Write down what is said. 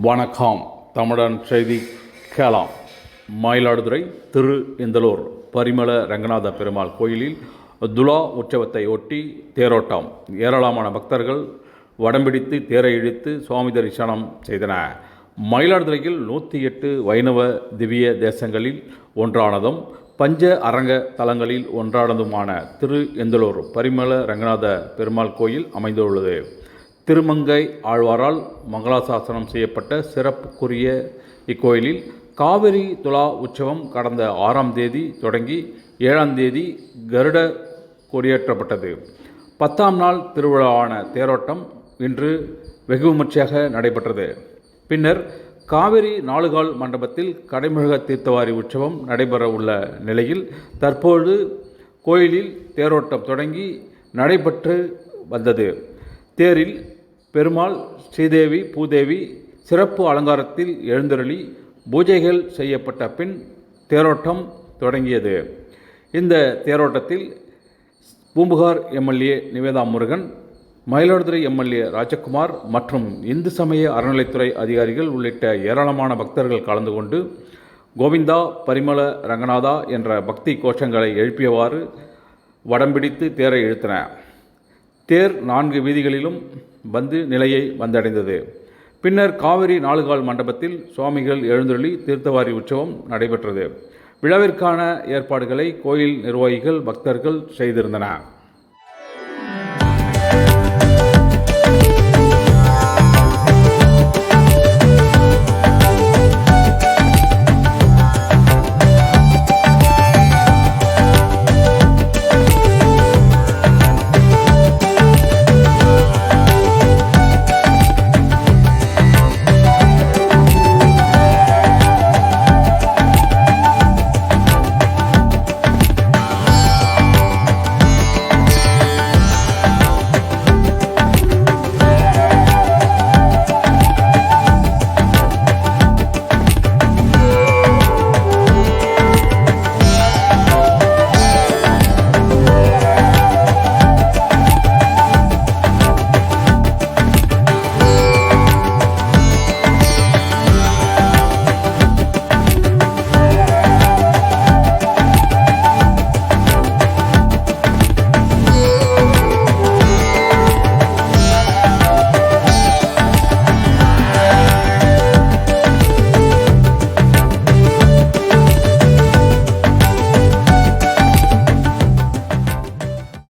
வணக்கம். தமிழன் செய்தி கேளாம். மயிலாடுதுறை திரு இந்தலூர் பரிமள ரங்கநாத பெருமாள் கோயிலில் துலா உற்சவத்தை ஒட்டி தேரோட்டம். ஏராளமான பக்தர்கள் வடம்பிடித்து தேரை இழுத்து சுவாமி தரிசனம் செய்தனர். மயிலாடுதுறையில் 108 வைணவ திவ்ய தேசங்களில் ஒன்றானதும் பஞ்ச அரங்க தலங்களில் ஒன்றானதுமான திரு இந்தலூர் பரிமள ரங்கநாத பெருமாள் கோயில் அமைந்துள்ளது. திருமங்கை ஆழ்வாரால் மங்களாசாசனம் செய்யப்பட்ட சிறப்புக்குரிய இக்கோயிலில் காவிரி துலா உற்சவம் கடந்த 6ஆம் தேதி தொடங்கி 7ஆம் தேதி கருட கொடியேற்றப்பட்டது. 10ஆம் நாள் திருவிழாவான தேரோட்டம் இன்று வெகு விமர்சையாக நடைபெற்றது. பின்னர் காவிரி நாலுகால் மண்டபத்தில் கடைமுக தீர்த்தவாரி உற்சவம் நடைபெற உள்ள நிலையில் தற்போது கோயிலில் தேரோட்டம் தொடங்கி நடைபெற்று வந்தது. தேரில் பெருமாள், ஸ்ரீதேவி, பூதேவி சிறப்பு அலங்காரத்தில் எழுந்தருளி பூஜைகள் செய்யப்பட்ட பின் தேரோட்டம் தொடங்கியது. இந்த தேரோட்டத்தில் பூம்புகார் எம்எல்ஏ நிவேதா முருகன், மயிலாடுதுறை எம்எல்ஏ ராஜகுமார் மற்றும் இந்து சமய அறநிலைத்துறை அதிகாரிகள் உள்ளிட்ட ஏராளமான பக்தர்கள் கலந்து கொண்டு கோவிந்தா பரிமள ரங்கநாதா என்ற பக்தி கோஷங்களை எழுப்பியவாறு வடம்பிடித்து தேரை இழுத்தனர். தேர் 4 வீதிகளிலும் வந்து நிலையை வந்தடைந்தது. பின்னர் காவிரி நாலுகால் மண்டபத்தில் சுவாமிகள் எழுந்தருளி தீர்த்தவாரி உற்சவம் நடைபெற்றது. விழாவிற்கான ஏற்பாடுகளை கோயில் நிர்வாகிகள், பக்தர்கள் செய்திருந்தனர்.